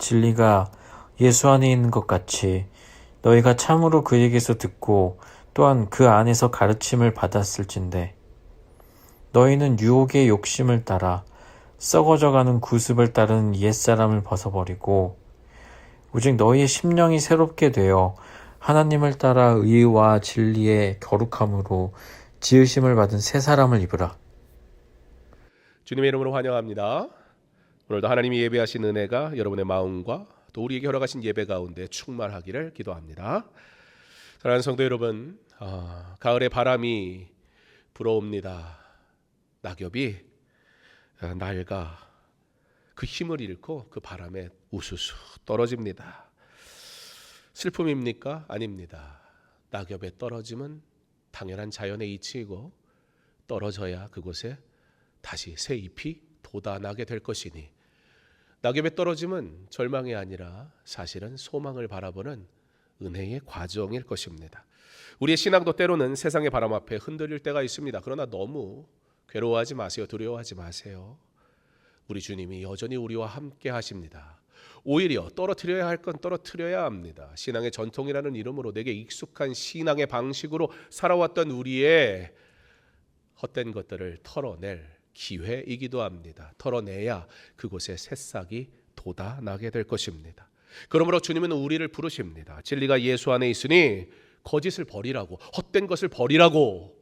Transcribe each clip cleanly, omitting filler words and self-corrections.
진리가 예수 안에 있는 것 같이 너희가 참으로 그에게서 듣고 또한 그 안에서 가르침을 받았을진데 너희는 유혹의 욕심을 따라 썩어져가는 구습을 따르는 옛사람을 벗어버리고 오직 너희의 심령이 새롭게 되어 하나님을 따라 의와 진리의 거룩함으로 지으심을 받은 새 사람을 입으라. 주님의 이름으로 환영합니다. 오늘도 하나님이 예배하신 은혜가 여러분의 마음과 또 우리에게 허락하신 예배 가운데 충만하기를 기도합니다. 사랑하는 성도 여러분, 가을의 바람이 불어옵니다. 낙엽이 낡아 그 힘을 잃고 그 바람에 우수수 떨어집니다. 슬픔입니까? 아닙니다. 낙엽에 떨어짐은 당연한 자연의 이치이고 떨어져야 그곳에 다시 새 잎이 돋아나게 될 것이니 낙엽에 떨어짐은 절망이 아니라 사실은 소망을 바라보는 은혜의 과정일 것입니다. 우리의 신앙도 때로는 세상의 바람 앞에 흔들릴 때가 있습니다. 그러나 너무 괴로워하지 마세요. 두려워하지 마세요. 우리 주님이 여전히 우리와 함께 하십니다. 오히려 떨어뜨려야 할 건 떨어뜨려야 합니다. 신앙의 전통이라는 이름으로 내게 익숙한 신앙의 방식으로 살아왔던 우리의 헛된 것들을 털어낼 기회이기도 합니다. 털어내야 그곳에 새싹이 돋아나게 될 것입니다. 그러므로 주님은 우리를 부르십니다. 진리가 예수 안에 있으니 거짓을 버리라고, 헛된 것을 버리라고.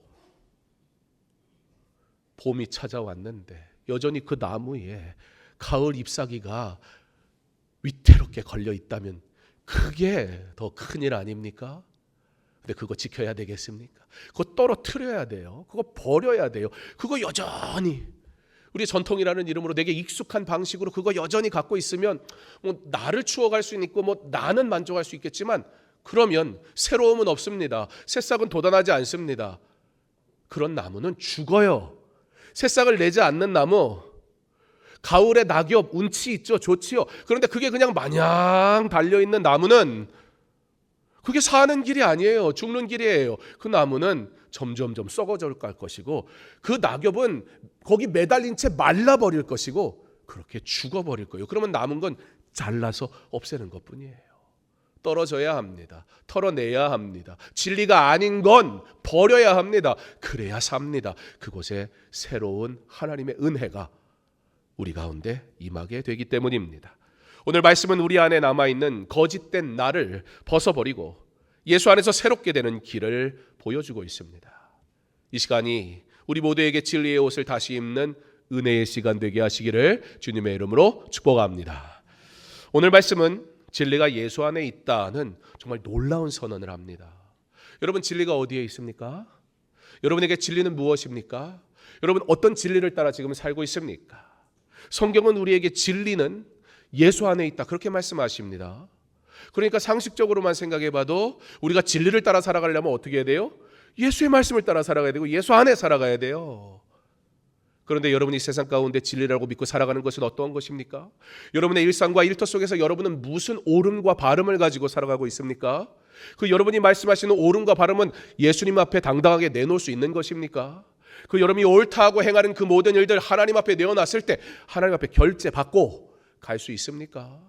봄이 찾아왔는데 여전히 그 나무에 가을 잎사귀가 위태롭게 걸려 있다면 그게 더 큰일 아닙니까? 근데 그거 지켜야 되겠습니까? 그거 떨어뜨려야 돼요. 그거 버려야 돼요. 그거 여전히 우리 전통이라는 이름으로 내게 익숙한 방식으로 그거 여전히 갖고 있으면 뭐 나를 추억할 수 있고 뭐 나는 만족할 수 있겠지만 그러면 새로움은 없습니다. 새싹은 돋아나지 않습니다. 그런 나무는 죽어요. 새싹을 내지 않는 나무, 가을에 낙엽, 운치 있죠. 좋지요. 그런데 그게 그냥 마냥 달려있는 나무는 그게 사는 길이 아니에요. 죽는 길이에요. 그 나무는 점점점 썩어져 갈 것이고 그 낙엽은 거기 매달린 채 말라버릴 것이고 그렇게 죽어버릴 거예요. 그러면 남은 건 잘라서 없애는 것뿐이에요. 떨어져야 합니다. 털어내야 합니다. 진리가 아닌 건 버려야 합니다. 그래야 삽니다. 그곳에 새로운 하나님의 은혜가 우리 가운데 임하게 되기 때문입니다. 오늘 말씀은 우리 안에 남아있는 거짓된 나를 벗어버리고 예수 안에서 새롭게 되는 길을 보여주고 있습니다. 이 시간이 우리 모두에게 진리의 옷을 다시 입는 은혜의 시간 되게 하시기를 주님의 이름으로 축복합니다. 오늘 말씀은 진리가 예수 안에 있다는 정말 놀라운 선언을 합니다. 여러분, 진리가 어디에 있습니까? 여러분에게 진리는 무엇입니까? 여러분, 어떤 진리를 따라 지금 살고 있습니까? 성경은 우리에게 진리는 예수 안에 있다 그렇게 말씀하십니다. 그러니까 상식적으로만 생각해봐도 우리가 진리를 따라 살아가려면 어떻게 해야 돼요? 예수의 말씀을 따라 살아가야 되고 예수 안에 살아가야 돼요. 그런데 여러분이 세상 가운데 진리라고 믿고 살아가는 것은 어떠한 것입니까? 여러분의 일상과 일터 속에서 여러분은 무슨 옳음과 바름을 가지고 살아가고 있습니까? 그 여러분이 말씀하시는 옳음과 바름은 예수님 앞에 당당하게 내놓을 수 있는 것입니까? 그 여러분이 옳다고 행하는 그 모든 일들 하나님 앞에 내어놨을 때 하나님 앞에 결제받고 갈 수 있습니까?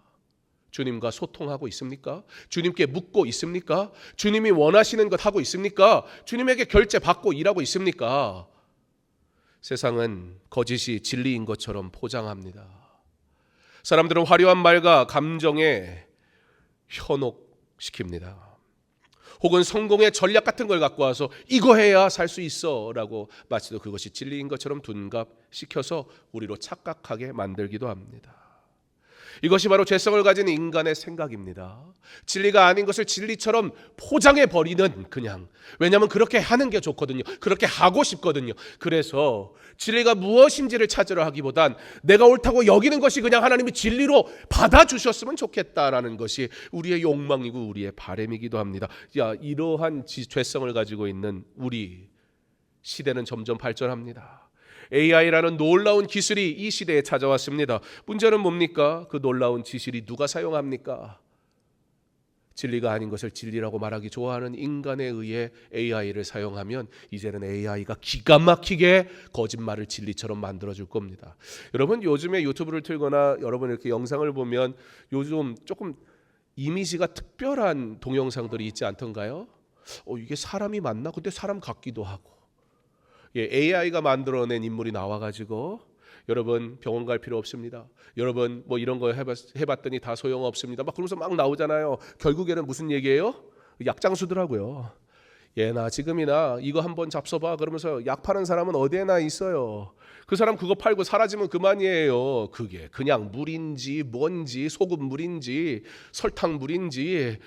주님과 소통하고 있습니까? 주님께 묻고 있습니까? 주님이 원하시는 것 하고 있습니까? 주님에게 결제받고 일하고 있습니까? 세상은 거짓이 진리인 것처럼 포장합니다. 사람들은 화려한 말과 감정에 현혹시킵니다. 혹은 성공의 전략 같은 걸 갖고 와서 이거 해야 살 수 있어 라고 마치도 그것이 진리인 것처럼 둔갑시켜서 우리로 착각하게 만들기도 합니다. 이것이 바로 죄성을 가진 인간의 생각입니다. 진리가 아닌 것을 진리처럼 포장해버리는 그냥. 왜냐하면 그렇게 하는 게 좋거든요. 그렇게 하고 싶거든요. 그래서 진리가 무엇인지를 찾으려 하기보단 내가 옳다고 여기는 것이 그냥 하나님이 진리로 받아주셨으면 좋겠다라는 것이 우리의 욕망이고 우리의 바람이기도 합니다. 이러한 죄성을 가지고 있는 우리 시대는 점점 발전합니다. AI라는 놀라운 기술이 이 시대에 찾아왔습니다. 문제는 뭡니까? 그 놀라운 기술이 누가 사용합니까? 진리가 아닌 것을 진리라고 말하기 좋아하는 인간에 의해 AI를 사용하면 이제는 AI가 기가 막히게 거짓말을 진리처럼 만들어줄 겁니다. 여러분 요즘에 유튜브를 틀거나 여러분 이렇게 영상을 보면 요즘 조금 이미지가 특별한 동영상들이 있지 않던가요? 이게 사람이 맞나? 근데 사람 같기도 하고. AI가 만들어낸 인물이 나와가지고 여러분 병원 갈 필요 없습니다. 여러분 뭐 이런 거 해봤더니 다 소용없습니다. 막 그러면서 막 나오잖아요. 결국에는 무슨 얘기예요? 약장수더라고요. 예나 지금이나 이거 한번 잡숴봐 그러면서 약 파는 사람은 어디에나 있어요. 그 사람 그거 팔고 사라지면 그만이에요. 그게 그냥 물인지 뭔지 소금물인지 설탕물인지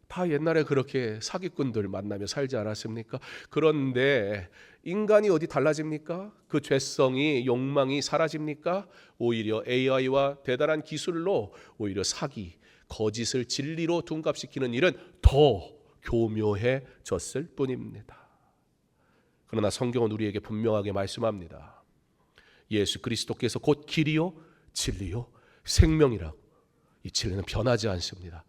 다 옛날에 그렇게 사기꾼들 만나며 살지 않았습니까? 그런데 인간이 어디 달라집니까? 그 죄성이 욕망이 사라집니까? 오히려 AI와 대단한 기술로 오히려 사기, 거짓을 진리로 둔갑시키는 일은 더 교묘해졌을 뿐입니다. 그러나 성경은 우리에게 분명하게 말씀합니다. 예수 그리스도께서 곧 길이요 진리요 생명이라고. 이 진리는 변하지 않습니다.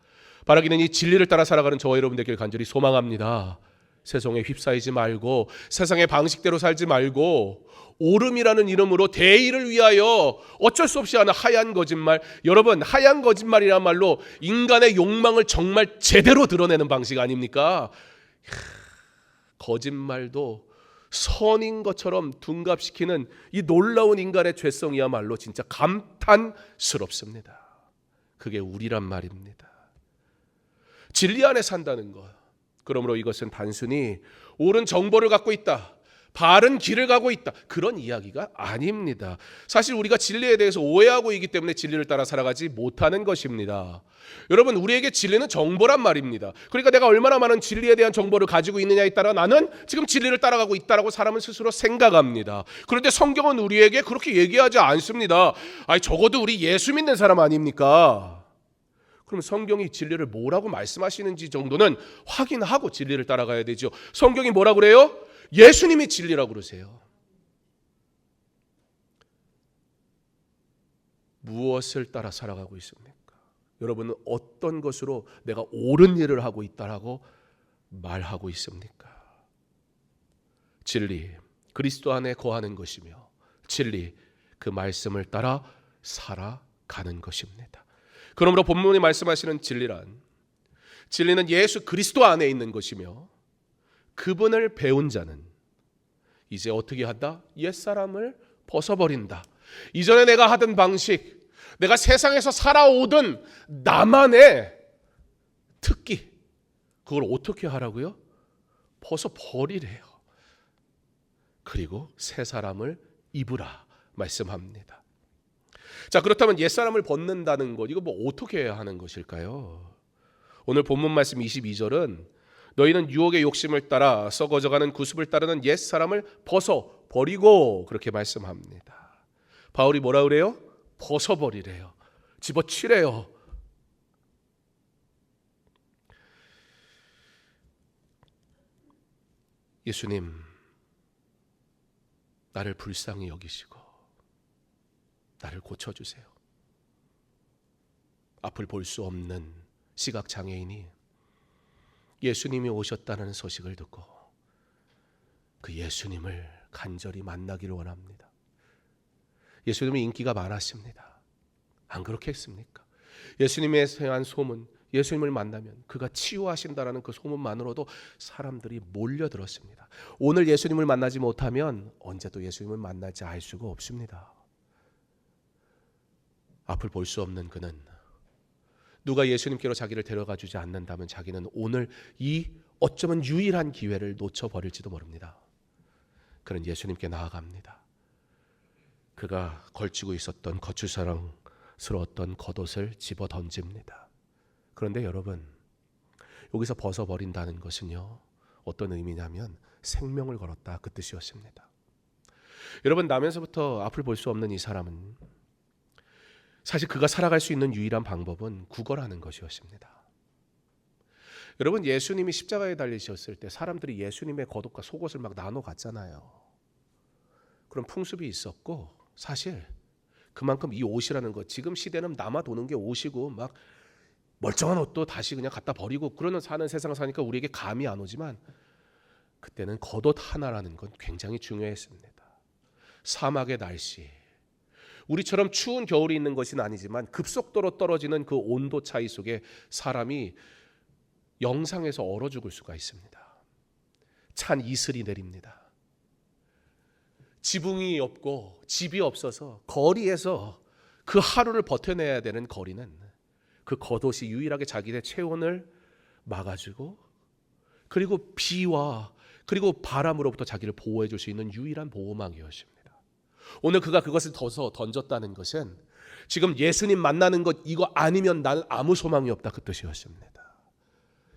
바라기는 이 진리를 따라 살아가는 저와 여러분들께 간절히 소망합니다. 세상에 휩싸이지 말고 세상의 방식대로 살지 말고 오름이라는 이름으로 대의를 위하여 어쩔 수 없이 하는 하얀 거짓말. 여러분 하얀 거짓말이란 말로 인간의 욕망을 정말 제대로 드러내는 방식 아닙니까? 거짓말도 선인 것처럼 둔갑시키는 이 놀라운 인간의 죄성이야말로 진짜 감탄스럽습니다. 그게 우리란 말입니다. 진리 안에 산다는 것. 그러므로 이것은 단순히 옳은 정보를 갖고 있다, 바른 길을 가고 있다, 그런 이야기가 아닙니다. 사실 우리가 진리에 대해서 오해하고 있기 때문에 진리를 따라 살아가지 못하는 것입니다. 여러분 우리에게 진리는 정보란 말입니다. 그러니까 내가 얼마나 많은 진리에 대한 정보를 가지고 있느냐에 따라 나는 지금 진리를 따라가고 있다라고 사람은 스스로 생각합니다. 그런데 성경은 우리에게 그렇게 얘기하지 않습니다. 아니 적어도 우리 예수 믿는 사람 아닙니까? 그럼 성경이 진리를 뭐라고 말씀하시는지 정도는 확인하고 진리를 따라가야 되죠. 성경이 뭐라고 그래요? 예수님이 진리라고 그러세요. 무엇을 따라 살아가고 있습니까? 여러분은 어떤 것으로 내가 옳은 일을 하고 있다라고 말하고 있습니까? 진리, 그리스도 안에 거하는 것이며 진리, 그 말씀을 따라 살아가는 것입니다. 그러므로 본문이 말씀하시는 진리는 예수 그리스도 안에 있는 것이며 그분을 배운 자는 이제 어떻게 한다? 옛사람을 벗어버린다. 이전에 내가 하던 방식, 내가 세상에서 살아오던 나만의 특기, 그걸 어떻게 하라고요? 벗어버리래요. 그리고 새 사람을 입으라 말씀합니다. 자, 그렇다면 옛사람을 벗는다는 것, 이거 뭐 어떻게 해야 하는 것일까요? 오늘 본문 말씀 22절은 너희는 유혹의 욕심을 따라 썩어져가는 구습을 따르는 옛사람을 벗어버리고 그렇게 말씀합니다. 바울이 뭐라 그래요? 벗어버리래요. 집어치래요. 예수님, 나를 불쌍히 여기시고 나를 고쳐주세요. 앞을 볼 수 없는 시각장애인이 예수님이 오셨다는 소식을 듣고 그 예수님을 간절히 만나기를 원합니다. 예수님이 인기가 많았습니다. 안 그렇겠습니까? 예수님에 대한 소문, 예수님을 만나면 그가 치유하신다라는 그 소문만으로도 사람들이 몰려들었습니다. 오늘 예수님을 만나지 못하면 언제 또 예수님을 만날지 알 수가 없습니다. 앞을 볼 수 없는 그는 누가 예수님께로 자기를 데려가 주지 않는다면 자기는 오늘 이 어쩌면 유일한 기회를 놓쳐버릴지도 모릅니다. 그는 예수님께 나아갑니다. 그가 걸치고 있었던 거추사랑스러웠던 겉옷을 집어 던집니다. 그런데 여러분, 여기서 벗어버린다는 것은요, 어떤 의미냐면 생명을 걸었다, 그 뜻이었습니다. 여러분, 나면서부터 앞을 볼 수 없는 이 사람은 사실 그가 살아갈 수 있는 유일한 방법은 구걸하는 것이었습니다. 여러분, 예수님이 십자가에 달리셨을 때 사람들이 예수님의 겉옷과 속옷을 막 나눠 갔잖아요. 그런 풍습이 있었고, 사실 그만큼 이 옷이라는 것, 지금 시대는 남아 도는 게 옷이고 막 멀쩡한 옷도 다시 그냥 갖다 버리고 그러는 사는 세상 사니까 우리에게 감이 안 오지만 그때는 겉옷 하나라는 건 굉장히 중요했습니다. 사막의 날씨, 우리처럼 추운 겨울이 있는 것은 아니지만 급속도로 떨어지는 그 온도 차이 속에 사람이 영상에서 얼어 죽을 수가 있습니다. 찬 이슬이 내립니다. 지붕이 없고 집이 없어서 거리에서 그 하루를 버텨내야 되는 거리는 그 겉옷이 유일하게 자기의 체온을 막아주고 그리고 비와 그리고 바람으로부터 자기를 보호해 줄 수 있는 유일한 보호막이었습니다. 오늘 그가 그것을 던졌다는 것은 지금 예수님 만나는 것 이거 아니면 나는 아무 소망이 없다 그 뜻이었습니다.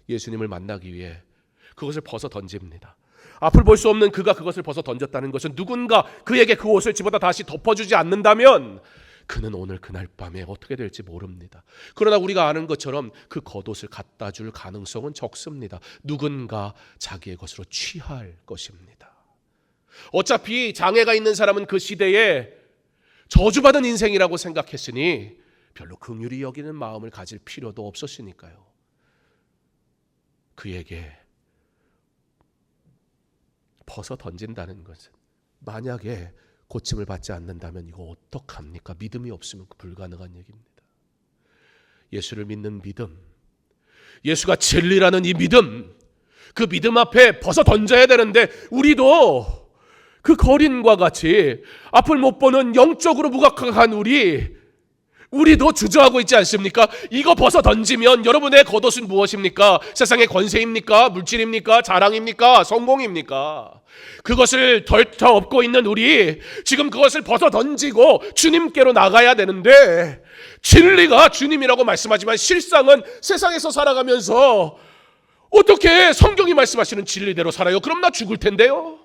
예수님을 만나기 위해 그것을 벗어 던집니다. 앞을 볼 수 없는 그가 그것을 벗어 던졌다는 것은 누군가 그에게 그 옷을 집어다 다시 덮어주지 않는다면 그는 오늘 그날 밤에 어떻게 될지 모릅니다. 그러나 우리가 아는 것처럼 그 겉옷을 갖다 줄 가능성은 적습니다. 누군가 자기의 것으로 취할 것입니다. 어차피 장애가 있는 사람은 그 시대에 저주받은 인생이라고 생각했으니 별로 긍휼히 여기는 마음을 가질 필요도 없었으니까요. 그에게 벗어 던진다는 것은 만약에 고침을 받지 않는다면 이거 어떡합니까? 믿음이 없으면 불가능한 얘기입니다. 예수를 믿는 믿음, 예수가 진리라는 이 믿음, 그 믿음 앞에 벗어 던져야 되는데 우리도 그 거린과 같이 앞을 못 보는 영적으로 무감각한 우리도 주저하고 있지 않습니까? 이거 벗어 던지면 여러분의 겉옷은 무엇입니까? 세상의 권세입니까? 물질입니까? 자랑입니까? 성공입니까? 그것을 덜터엎고 있는 우리 지금 그것을 벗어 던지고 주님께로 나가야 되는데 진리가 주님이라고 말씀하지만 실상은 세상에서 살아가면서 어떻게 성경이 말씀하시는 진리대로 살아요? 그럼 나 죽을 텐데요.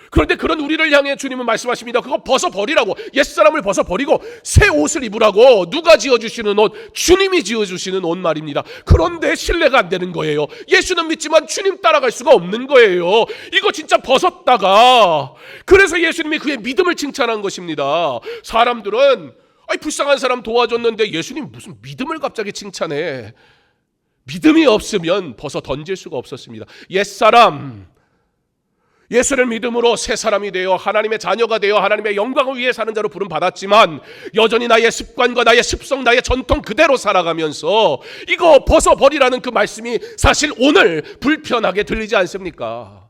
그런데 그런 우리를 향해 주님은 말씀하십니다. 그거 벗어버리라고. 옛사람을 벗어버리고 새 옷을 입으라고. 누가 지어주시는 옷? 주님이 지어주시는 옷 말입니다. 그런데 신뢰가 안 되는 거예요. 예수는 믿지만 주님 따라갈 수가 없는 거예요. 이거 진짜 벗었다가 그래서 예수님이 그의 믿음을 칭찬한 것입니다. 사람들은 불쌍한 사람 도와줬는데 예수님 무슨 믿음을 갑자기 칭찬해. 믿음이 없으면 벗어 던질 수가 없었습니다. 옛사람 예수를 믿음으로 새 사람이 되어 하나님의 자녀가 되어 하나님의 영광을 위해 사는 자로 부름 받았지만 여전히 나의 습관과 나의 습성, 나의 전통 그대로 살아가면서 이거 벗어버리라는 그 말씀이 사실 오늘 불편하게 들리지 않습니까?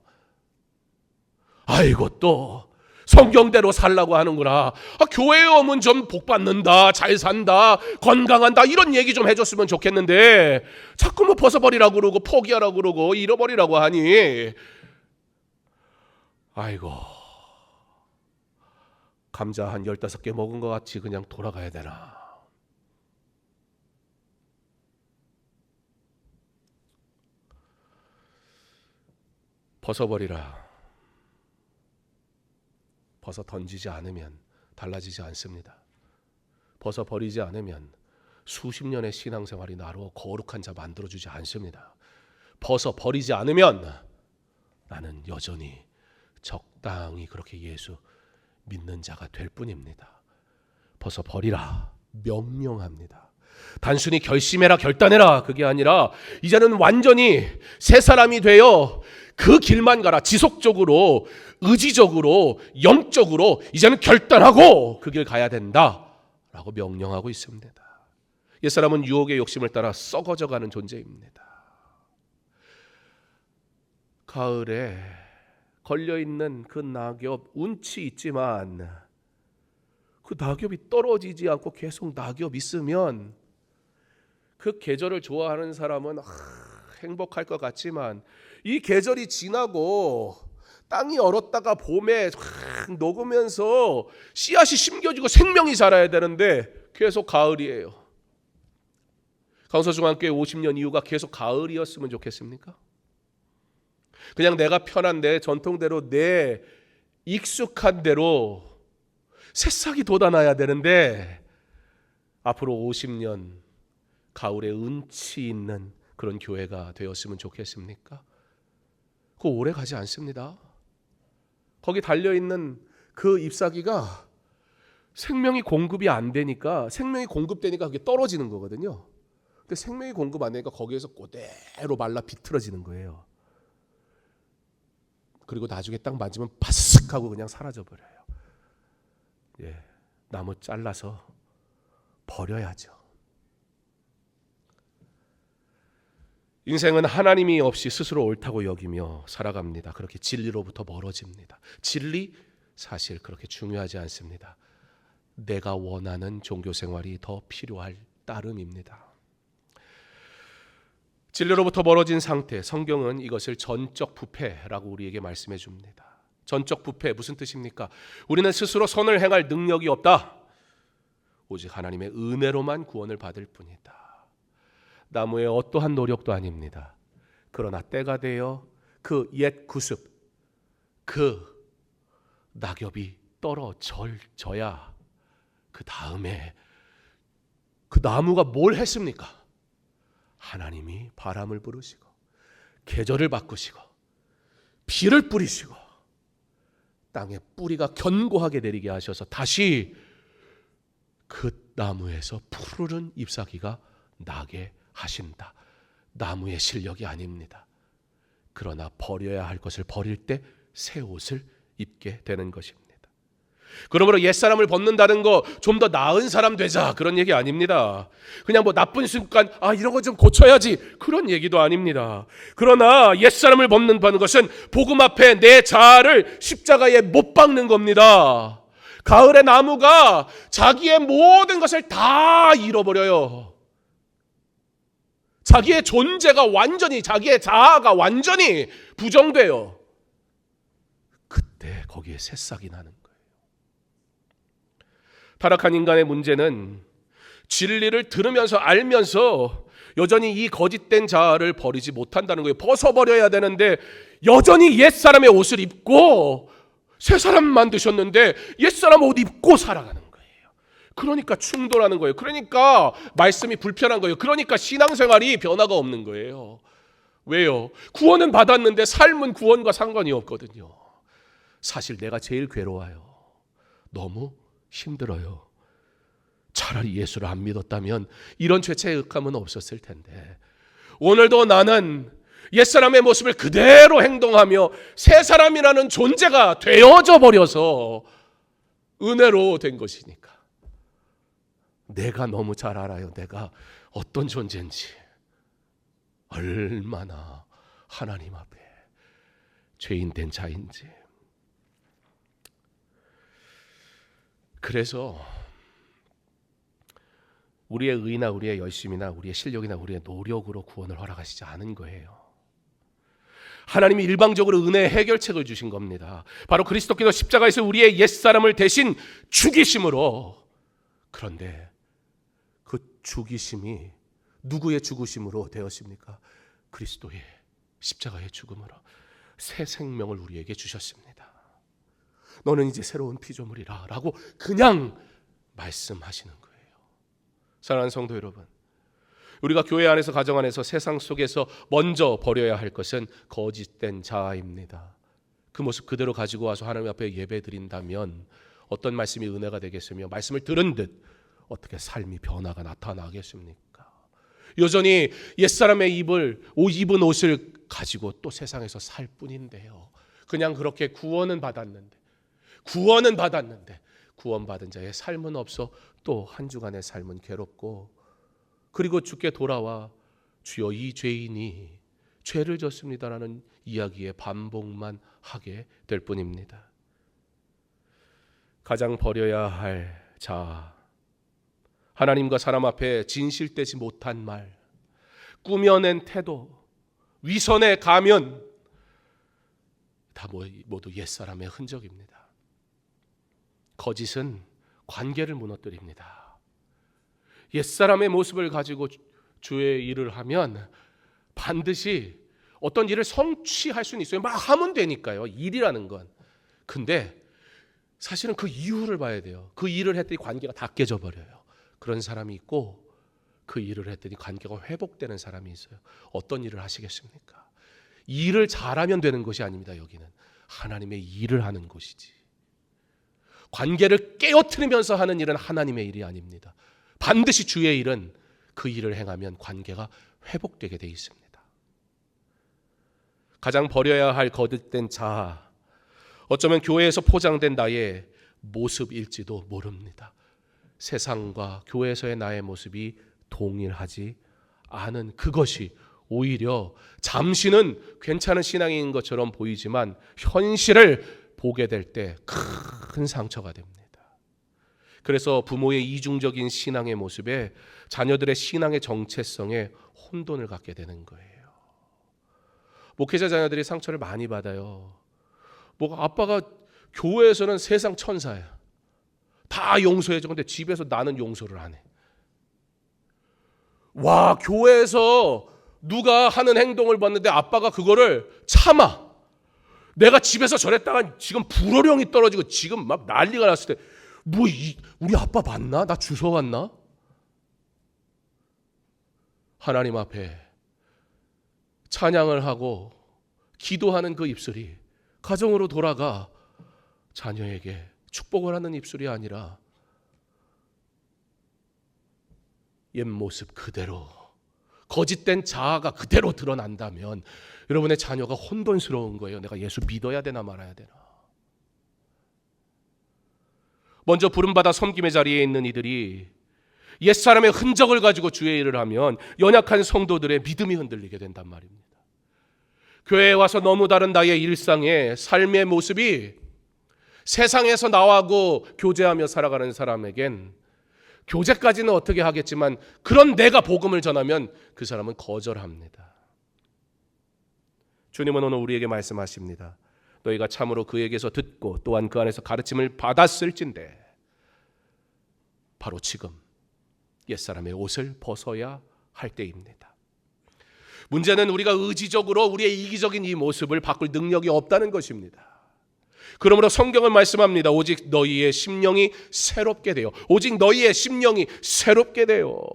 아이고 또 성경대로 살라고 하는구나. 교회에 오면 좀 복 받는다, 잘 산다, 건강한다 이런 얘기 좀 해줬으면 좋겠는데 자꾸 뭐 벗어버리라고 그러고 포기하라고 그러고 잃어버리라고 하니 아이고 감자 한 15개 먹은 것 같이 그냥 돌아가야 되나. 벗어버리라. 벗어 던지지 않으면 달라지지 않습니다. 벗어버리지 않으면 수십 년의 신앙생활이 나로 거룩한 자 만들어주지 않습니다. 벗어버리지 않으면 나는 여전히 적당히 그렇게 예수 믿는 자가 될 뿐입니다. 벗어버리라 명령합니다. 단순히 결심해라 결단해라 그게 아니라 이제는 완전히 새 사람이 되어 그 길만 가라. 지속적으로 의지적으로 영적으로 이제는 결단하고 그 길 가야 된다라고 명령하고 있습니다. 옛사람은 유혹의 욕심을 따라 썩어져가는 존재입니다. 가을에 걸려있는 그 낙엽 운치 있지만 그 낙엽이 떨어지지 않고 계속 낙엽 있으면 그 계절을 좋아하는 사람은 행복할 것 같지만 이 계절이 지나고 땅이 얼었다가 봄에 녹으면서 씨앗이 심겨지고 생명이 자라야 되는데 계속 가을이에요. 강서중앙교회 50년 이후가 계속 가을이었으면 좋겠습니까? 그냥 내가 편한 내 전통대로 내 익숙한 대로 새싹이 돋아나야 되는데 앞으로 50년 가을에 운치 있는 그런 교회가 되었으면 좋겠습니까? 그거 오래 가지 않습니다. 거기 달려있는 그 잎사귀가 생명이 공급이 안 되니까 생명이 공급되니까 그게 떨어지는 거거든요. 근데 생명이 공급 안 되니까 거기에서 그대로 말라 비틀어지는 거예요. 그리고 나중에 딱 맞으면 바스삭 하고 그냥 사라져 버려요. 예, 나무 잘라서 버려야죠. 인생은 하나님이 없이 스스로 옳다고 여기며 살아갑니다. 그렇게 진리로부터 멀어집니다. 진리 사실 그렇게 중요하지 않습니다. 내가 원하는 종교 생활이 더 필요할 따름입니다. 진리로부터 멀어진 상태, 성경은 이것을 전적 부패라고 우리에게 말씀해 줍니다. 전적 부패 무슨 뜻입니까? 우리는 스스로 선을 행할 능력이 없다. 오직 하나님의 은혜로만 구원을 받을 뿐이다. 나무의 어떠한 노력도 아닙니다. 그러나 때가 되어 그 옛 구습, 그 낙엽이 떨어져야 그 다음에 그 나무가 뭘 했습니까? 하나님이 바람을 부르시고 계절을 바꾸시고 비를 뿌리시고 땅에 뿌리가 견고하게 내리게 하셔서 다시 그 나무에서 푸르른 잎사귀가 나게 하신다. 나무의 실력이 아닙니다. 그러나 버려야 할 것을 버릴 때 새 옷을 입게 되는 것입니다. 그러므로 옛사람을 벗는다는 거 좀 더 나은 사람 되자 그런 얘기 아닙니다. 그냥 뭐 나쁜 습관 이런 거 좀 고쳐야지 그런 얘기도 아닙니다. 그러나 옛사람을 벗는다는 것은 복음 앞에 내 자아를 십자가에 못 박는 겁니다. 가을의 나무가 자기의 모든 것을 다 잃어버려요. 자기의 존재가 완전히, 자기의 자아가 완전히 부정돼요. 그때 거기에 새싹이 나는 거예요. 타락한 인간의 문제는 진리를 들으면서 알면서 여전히 이 거짓된 자아를 버리지 못한다는 거예요. 벗어버려야 되는데 여전히 옛사람의 옷을 입고 새사람 만드셨는데 옛사람 옷 입고 살아가는 거예요. 그러니까 충돌하는 거예요. 그러니까 말씀이 불편한 거예요. 그러니까 신앙생활이 변화가 없는 거예요. 왜요? 구원은 받았는데 삶은 구원과 상관이 없거든요. 사실 내가 제일 괴로워요. 너무 힘들어요. 차라리 예수를 안 믿었다면 이런 죄책의 흑함은 없었을 텐데 오늘도 나는 옛사람의 모습을 그대로 행동하며 새 사람이라는 존재가 되어져 버려서 은혜로 된 것이니까 내가 너무 잘 알아요. 내가 어떤 존재인지, 얼마나 하나님 앞에 죄인 된 자인지. 그래서 우리의 의나 우리의 열심이나 우리의 실력이나 우리의 노력으로 구원을 허락하시지 않은 거예요. 하나님이 일방적으로 은혜의 해결책을 주신 겁니다. 바로 그리스도께서 십자가에서 우리의 옛사람을 대신 죽이심으로. 그런데 그 죽이심이 누구의 죽으심으로 되었습니까? 그리스도의 십자가의 죽음으로 새 생명을 우리에게 주셨습니다. 너는 이제 새로운 피조물이라 라고 그냥 말씀하시는 거예요. 사랑하는 성도 여러분, 우리가 교회 안에서 가정 안에서 세상 속에서 먼저 버려야 할 것은 거짓된 자아입니다. 그 모습 그대로 가지고 와서 하나님 앞에 예배 드린다면 어떤 말씀이 은혜가 되겠으며 말씀을 들은 듯 어떻게 삶이 변화가 나타나겠습니까? 여전히 옛사람의 입은 옷을 가지고 또 세상에서 살 뿐인데요. 그냥 그렇게 구원은 받았는데 구원받은 자의 삶은 없어 또 한 주간의 삶은 괴롭고 그리고 주께 돌아와 주여 이 죄인이 죄를 졌습니다라는 이야기의 반복만 하게 될 뿐입니다. 가장 버려야 할 자아, 하나님과 사람 앞에 진실되지 못한 말, 꾸며낸 태도, 위선의 가면 다 모두 옛사람의 흔적입니다. 거짓은 관계를 무너뜨립니다. 옛사람의 모습을 가지고 주의 일을 하면 반드시 어떤 일을 성취할 수는 있어요. 막 하면 되니까요. 일이라는 건. 근데 사실은 그 이유를 봐야 돼요. 그 일을 했더니 관계가 다 깨져 버려요. 그런 사람이 있고 그 일을 했더니 관계가 회복되는 사람이 있어요. 어떤 일을 하시겠습니까? 일을 잘하면 되는 것이 아닙니다. 여기는 하나님의 일을 하는 곳이지. 관계를 깨어뜨리면서 하는 일은 하나님의 일이 아닙니다. 반드시 주의 일은 그 일을 행하면 관계가 회복되게 돼 있습니다. 가장 버려야 할 거듭된 자아, 어쩌면 교회에서 포장된 나의 모습일지도 모릅니다. 세상과 교회에서의 나의 모습이 동일하지 않은 그것이 오히려 잠시는 괜찮은 신앙인 것처럼 보이지만 현실을 보게 될 때 큰 상처가 됩니다. 그래서 부모의 이중적인 신앙의 모습에 자녀들의 신앙의 정체성에 혼돈을 갖게 되는 거예요. 목회자 자녀들이 상처를 많이 받아요. 아빠가 교회에서는 세상 천사야. 다 용서해줘. 근데 집에서 나는 용서를 안 해. 와, 교회에서 누가 하는 행동을 봤는데 아빠가 그거를 참아. 내가 집에서 저랬다가 지금 불호령이 떨어지고 지금 막 난리가 났을 때 우리 아빠 봤나? 나 주워왔나? 하나님 앞에 찬양을 하고 기도하는 그 입술이 가정으로 돌아가 자녀에게 축복을 하는 입술이 아니라 옛 모습 그대로 거짓된 자아가 그대로 드러난다면 여러분의 자녀가 혼돈스러운 거예요. 내가 예수 믿어야 되나 말아야 되나. 먼저 부름받아 섬김의 자리에 있는 이들이 옛사람의 흔적을 가지고 주의 일을 하면 연약한 성도들의 믿음이 흔들리게 된단 말입니다. 교회에 와서 너무 다른 나의 일상의 삶의 모습이 세상에서 나하고 교제하며 살아가는 사람에겐 교제까지는 어떻게 하겠지만 그런 내가 복음을 전하면 그 사람은 거절합니다. 주님은 오늘 우리에게 말씀하십니다. 너희가 참으로 그에게서 듣고 또한 그 안에서 가르침을 받았을진데 바로 지금 옛사람의 옷을 벗어야 할 때입니다. 문제는 우리가 의지적으로 우리의 이기적인 이 모습을 바꿀 능력이 없다는 것입니다. 그러므로 성경은 말씀합니다. 오직 너희의 심령이 새롭게 되어. 오직 너희의 심령이 새롭게 되어.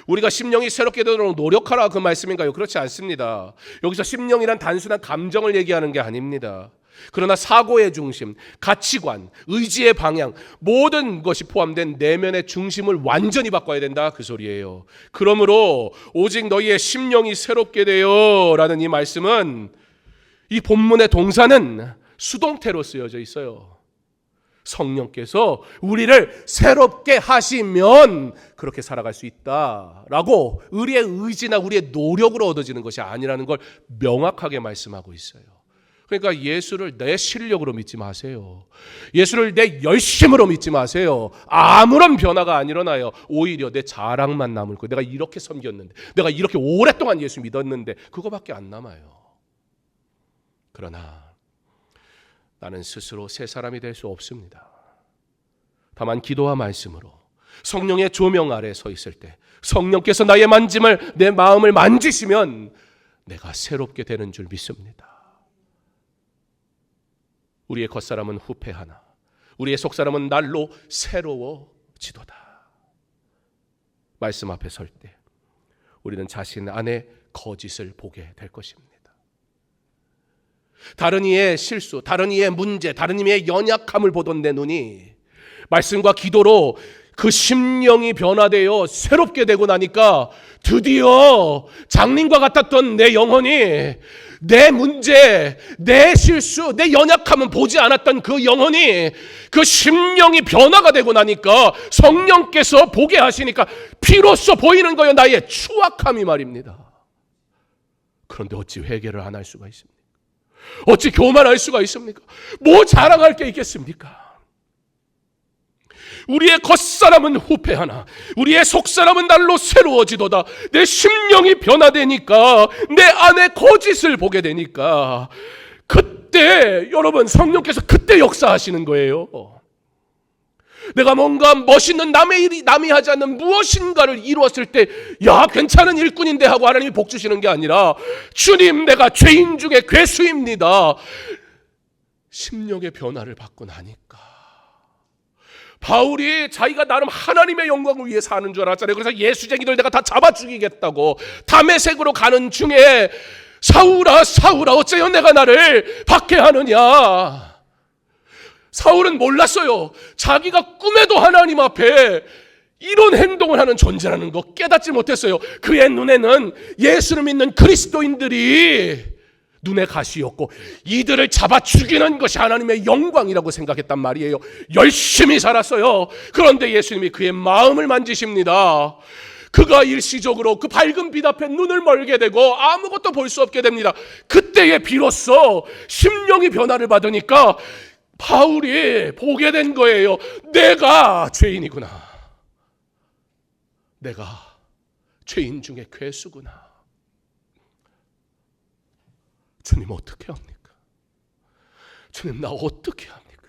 우리가 심령이 새롭게 되도록 노력하라 그 말씀인가요? 그렇지 않습니다. 여기서 심령이란 단순한 감정을 얘기하는 게 아닙니다. 그러나 사고의 중심, 가치관, 의지의 방향, 모든 것이 포함된 내면의 중심을 완전히 바꿔야 된다 그 소리예요. 그러므로 오직 너희의 심령이 새롭게 되어 라는 이 말씀은 이 본문의 동사는 수동태로 쓰여져 있어요. 성령께서 우리를 새롭게 하시면 그렇게 살아갈 수 있다라고 우리의 의지나 우리의 노력으로 얻어지는 것이 아니라는 걸 명확하게 말씀하고 있어요. 그러니까 예수를 내 실력으로 믿지 마세요. 예수를 내 열심으로 믿지 마세요. 아무런 변화가 안 일어나요. 오히려 내 자랑만 남을 거예요. 내가 이렇게 섬겼는데, 내가 이렇게 오랫동안 예수 믿었는데 그거밖에 안 남아요. 그러나 나는 스스로 새 사람이 될 수 없습니다. 다만 기도와 말씀으로 성령의 조명 아래 서 있을 때 성령께서 나의 만짐을, 내 마음을 만지시면 내가 새롭게 되는 줄 믿습니다. 우리의 겉사람은 후패하나 우리의 속사람은 날로 새로워지도다. 말씀 앞에 설 때 우리는 자신 안에 거짓을 보게 될 것입니다. 다른 이의 실수, 다른 이의 문제, 다른 이의 연약함을 보던 내 눈이 말씀과 기도로 그 심령이 변화되어 새롭게 되고 나니까 드디어 장님과 같았던 내 영혼이 내 문제, 내 실수, 내 연약함은 보지 않았던 그 영혼이 그 심령이 변화가 되고 나니까 성령께서 보게 하시니까 피로써 보이는 거예요. 나의 추악함이 말입니다. 그런데 어찌 회개를 안 할 수가 있습니까? 어찌 교만할 수가 있습니까? 뭐 자랑할 게 있겠습니까? 우리의 겉사람은 후패하나 우리의 속사람은 날로 새로워지도다. 내 심령이 변화되니까, 내 안에 거짓을 보게 되니까 그때 여러분 성령께서 그때 역사하시는 거예요. 내가 뭔가 멋있는 남이 하지 않는 무엇인가를 이루었을 때 야 괜찮은 일꾼인데 하고 하나님이 복 주시는 게 아니라 주님 내가 죄인 중에 괴수입니다. 심령의 변화를 받고 나니까 바울이 자기가 나름 하나님의 영광을 위해 사는 줄 알았잖아요. 그래서 예수쟁이들 내가 다 잡아 죽이겠다고 다메섹으로 가는 중에 사울아 사울아 어째요 내가 나를 박해하느냐. 사울은 몰랐어요. 자기가 꿈에도 하나님 앞에 이런 행동을 하는 존재라는 거 깨닫지 못했어요. 그의 눈에는 예수를 믿는 그리스도인들이 눈의 가시였고 이들을 잡아 죽이는 것이 하나님의 영광이라고 생각했단 말이에요. 열심히 살았어요. 그런데 예수님이 그의 마음을 만지십니다. 그가 일시적으로 그 밝은 빛 앞에 눈을 멀게 되고 아무것도 볼 수 없게 됩니다. 그때에 비로소 심령이 변화를 받으니까 바울이 보게 된 거예요. 내가 죄인이구나. 내가 죄인 중에 괴수구나. 주님 어떻게 합니까? 주님 나 어떻게 합니까?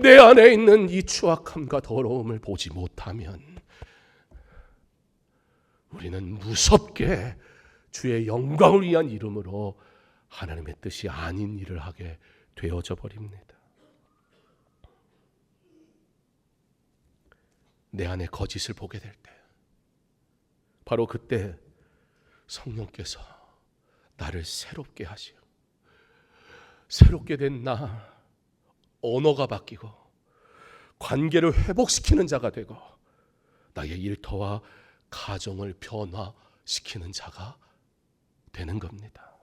내 안에 있는 이 추악함과 더러움을 보지 못하면 우리는 무섭게 주의 영광을 위한 이름으로 하나님의 뜻이 아닌 일을 하게 되어져 버립니다. 내 안에 거짓을 보게 될 때, 바로 그때 성령께서 나를 새롭게 하시오. 새롭게 된 나, 언어가 바뀌고 관계를 회복시키는 자가 되고 나의 일터와 가정을 변화시키는 자가 되는 겁니다.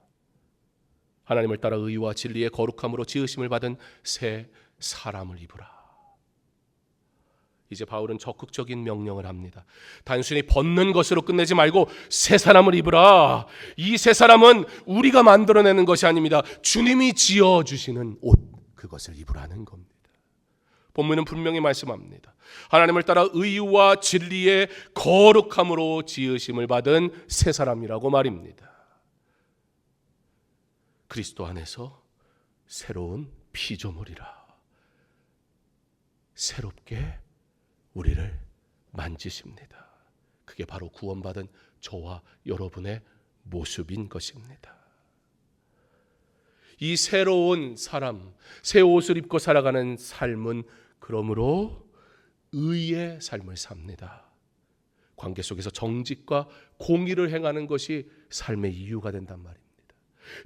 하나님을 따라 의와 진리의 거룩함으로 지으심을 받은 새 사람을 입으라. 이제 바울은 적극적인 명령을 합니다. 단순히 벗는 것으로 끝내지 말고 새 사람을 입으라. 이 새 사람은 우리가 만들어내는 것이 아닙니다. 주님이 지어주시는 옷, 그것을 입으라는 겁니다. 본문은 분명히 말씀합니다. 하나님을 따라 의와 진리의 거룩함으로 지으심을 받은 새 사람이라고 말입니다. 그리스도 안에서 새로운 피조물이라. 새롭게 우리를 만지십니다. 그게 바로 구원받은 저와 여러분의 모습인 것입니다. 이 새로운 사람, 새 옷을 입고 살아가는 삶은 그러므로 의의 삶을 삽니다. 관계 속에서 정직과 공의를 행하는 것이 삶의 이유가 된단 말입니다.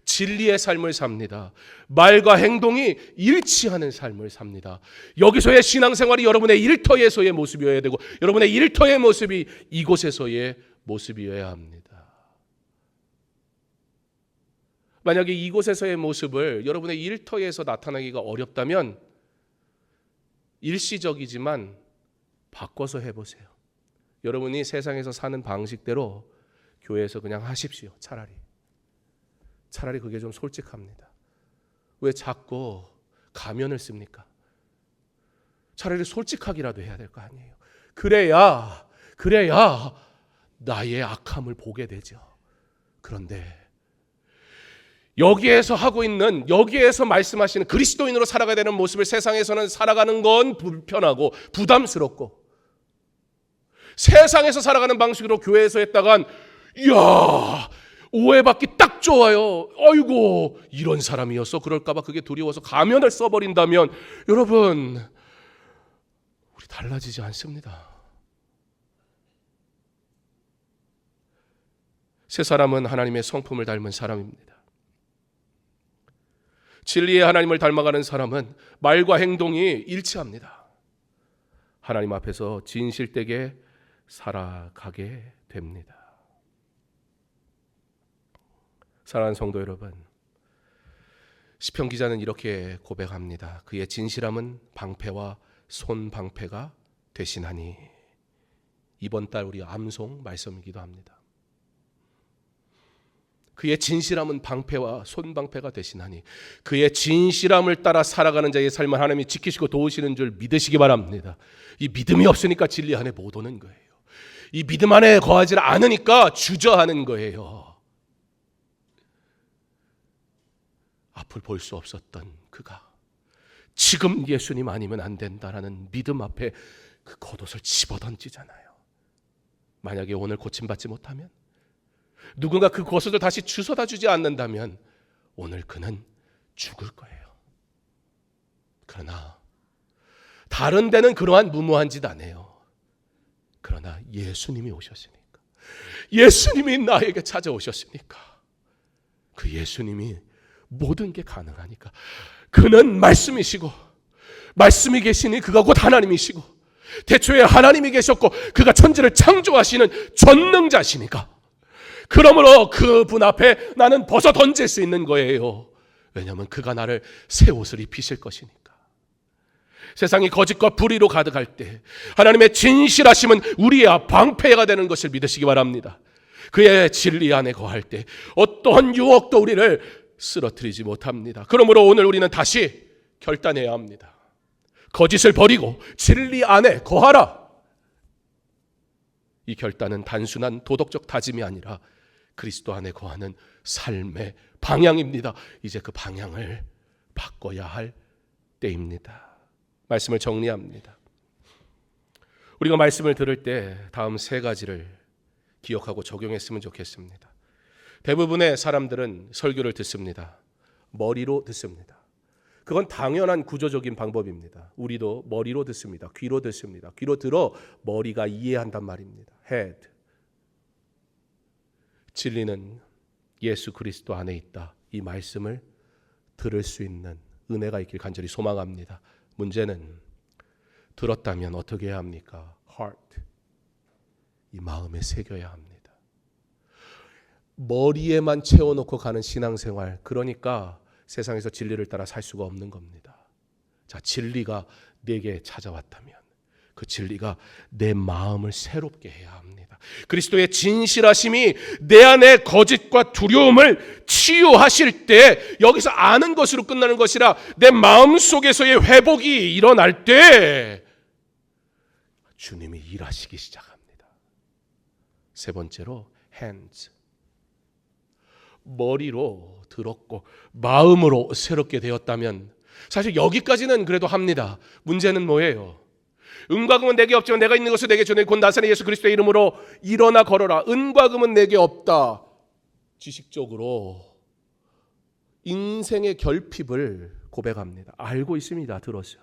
진리의 삶을 삽니다. 말과 행동이 일치하는 삶을 삽니다. 여기서의 신앙생활이 여러분의 일터에서의 모습이어야 되고 여러분의 일터의 모습이 이곳에서의 모습이어야 합니다. 만약에 이곳에서의 모습을 여러분의 일터에서 나타나기가 어렵다면 일시적이지만 바꿔서 해보세요. 여러분이 세상에서 사는 방식대로 교회에서 그냥 하십시오. 차라리 그게 좀 솔직합니다. 왜 자꾸 가면을 씁니까? 차라리 솔직하기라도 해야 될 거 아니에요. 그래야 나의 악함을 보게 되죠. 그런데 여기에서 말씀하시는 그리스도인으로 살아가야 되는 모습을 세상에서는 살아가는 건 불편하고 부담스럽고 세상에서 살아가는 방식으로 교회에서 했다간 이야 오해받기 딱 좋아요. 아이고 이런 사람이었어. 그럴까봐 그게 두려워서 가면을 써버린다면 여러분 우리 달라지지 않습니다. 새 사람은 하나님의 성품을 닮은 사람입니다. 진리의 하나님을 닮아가는 사람은 말과 행동이 일치합니다. 하나님 앞에서 진실되게 살아가게 됩니다. 사랑하는 성도 여러분, 시편 기자는 이렇게 고백합니다. 그의 진실함은 방패와 손방패가 되시나니. 이번 달 우리 암송 말씀이기도 합니다. 그의 진실함은 방패와 손방패가 되시나니 그의 진실함을 따라 살아가는 자의 삶을 하나님이 지키시고 도우시는 줄 믿으시기 바랍니다. 이 믿음이 없으니까 진리 안에 못 오는 거예요. 이 믿음 안에 거하지 않으니까 주저하는 거예요. 앞을 볼 수 없었던 그가 지금 예수님 아니면 안 된다라는 믿음 앞에 그 겉옷을 집어던지잖아요. 만약에 오늘 고침받지 못하면 누군가 그 겉옷을 다시 주워다 주지 않는다면 오늘 그는 죽을 거예요. 그러나 다른 데는 그러한 무모한 짓 안 해요. 그러나 예수님이 오셨으니까, 예수님이 나에게 찾아오셨으니까, 그 예수님이 모든 게 가능하니까 그는 말씀이시고 말씀이 계시니 그가 곧 하나님이시고 태초에 하나님이 계셨고 그가 천지를 창조하시는 전능자시니까 그러므로 그분 앞에 나는 벗어 던질 수 있는 거예요. 왜냐하면 그가 나를 새 옷을 입히실 것이니까. 세상이 거짓과 불의로 가득할 때 하나님의 진실하심은 우리의 방패가 되는 것을 믿으시기 바랍니다. 그의 진리 안에 거할 때 어떠한 유혹도 우리를 쓰러뜨리지 못합니다. 그러므로 오늘 우리는 다시 결단해야 합니다. 거짓을 버리고 진리 안에 거하라. 이 결단은 단순한 도덕적 다짐이 아니라 그리스도 안에 거하는 삶의 방향입니다. 이제 그 방향을 바꿔야 할 때입니다. 말씀을 정리합니다. 우리가 말씀을 들을 때 다음 세 가지를 기억하고 적용했으면 좋겠습니다. 대부분의 사람들은 설교를 듣습니다. 머리로 듣습니다. 그건 당연한 구조적인 방법입니다. 우리도 머리로 듣습니다. 귀로 듣습니다. 귀로 들어 머리가 이해한단 말입니다. head. 진리는 예수 그리스도 안에 있다. 이 말씀을 들을 수 있는 은혜가 있길 간절히 소망합니다. 문제는 들었다면 어떻게 해야 합니까? heart. 이 마음에 새겨야 합니다. 머리에만 채워놓고 가는 신앙생활, 그러니까 세상에서 진리를 따라 살 수가 없는 겁니다. 자, 진리가 내게 찾아왔다면 그 진리가 내 마음을 새롭게 해야 합니다. 그리스도의 진실하심이 내 안의 거짓과 두려움을 치유하실 때 여기서 아는 것으로 끝나는 것이라 내 마음 속에서의 회복이 일어날 때 주님이 일하시기 시작합니다. 세 번째로 hands. 머리로 들었고 마음으로 새롭게 되었다면 사실 여기까지는 그래도 합니다. 문제는 뭐예요? 은과 금은 내게 없지만 내가 있는 것을 내게 주네 곧 나사렛 예수 그리스도의 이름으로 일어나 걸어라. 은과 금은 내게 없다. 지식적으로 인생의 결핍을 고백합니다. 알고 있습니다. 들었어요.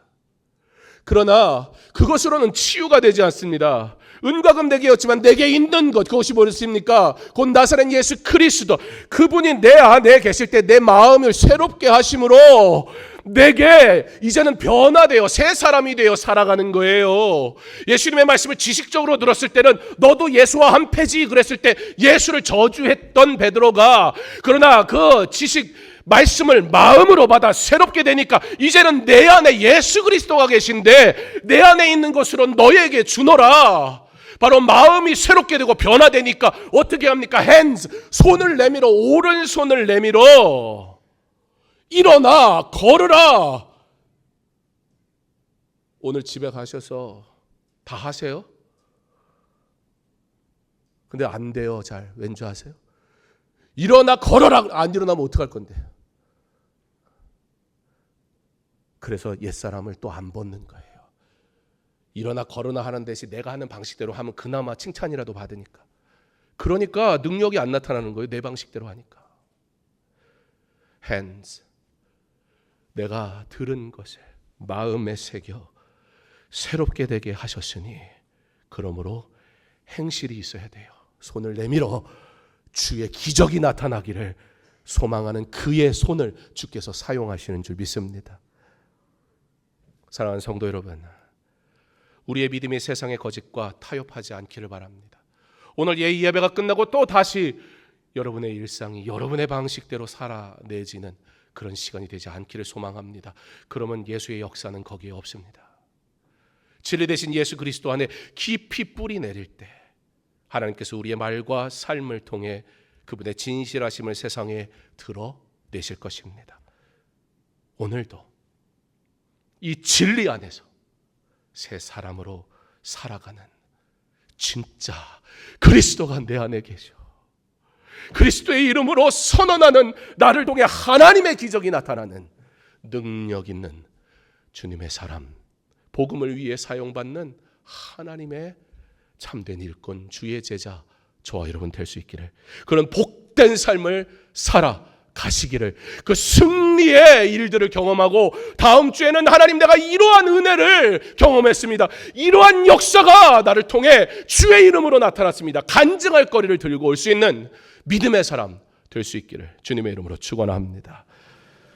그러나 그것으로는 치유가 되지 않습니다. 은과 금 내게 없지만 내게 있는 것, 그것이 무엇입니까? 곧 나사렛 예수 그리스도. 그분이 내 안에 계실 때 내 마음을 새롭게 하심으로 내게 이제는 변화되어 새 사람이 되어 살아가는 거예요. 예수님의 말씀을 지식적으로 들었을 때는 너도 예수와 한패지 그랬을 때 예수를 저주했던 베드로가 그러나 그 지식 말씀을 마음으로 받아 새롭게 되니까 이제는 내 안에 예수 그리스도가 계신데 내 안에 있는 것으로 너에게 주노라. 바로 마음이 새롭게 되고 변화되니까 어떻게 합니까? hands, 손을 내밀어, 오른손을 내밀어 일어나 걸으라. 오늘 집에 가셔서 다 하세요? 근데 안 돼요. 잘. 왠지 아세요? 일어나 걸어라. 안 일어나면 어떡할 건데? 그래서 옛사람을 또 안 벗는 거예요. 일어나 걸어나 하는 대신 내가 하는 방식대로 하면 그나마 칭찬이라도 받으니까. 그러니까 능력이 안 나타나는 거예요. 내 방식대로 하니까. hands. 내가 들은 것을 마음에 새겨 새롭게 되게 하셨으니 그러므로 행실이 있어야 돼요. 손을 내밀어 주의 기적이 나타나기를 소망하는 그의 손을 주께서 사용하시는 줄 믿습니다. 사랑하는 성도 여러분, 우리의 믿음이 세상의 거짓과 타협하지 않기를 바랍니다. 오늘 예배가 끝나고 또 다시 여러분의 일상이 여러분의 방식대로 살아내지는 그런 시간이 되지 않기를 소망합니다. 그러면 예수의 역사는 거기에 없습니다. 진리 되신 예수 그리스도 안에 깊이 뿌리 내릴 때 하나님께서 우리의 말과 삶을 통해 그분의 진실하심을 세상에 드러내실 것입니다. 오늘도 이 진리 안에서 새 사람으로 살아가는 진짜 그리스도가 내 안에 계셔. 그리스도의 이름으로 선언하는 나를 통해 하나님의 기적이 나타나는 능력 있는 주님의 사람, 복음을 위해 사용받는 하나님의 참된 일꾼, 주의 제자, 저와 여러분 될 수 있기를, 그런 복된 삶을 살아가시기를, 그 승리의 일들을 경험하고 다음 주에는 하나님 내가 이러한 은혜를 경험했습니다, 이러한 역사가 나를 통해 주의 이름으로 나타났습니다, 간증할 거리를 들고 올 수 있는 믿음의 사람 될 수 있기를 주님의 이름으로 축원합니다.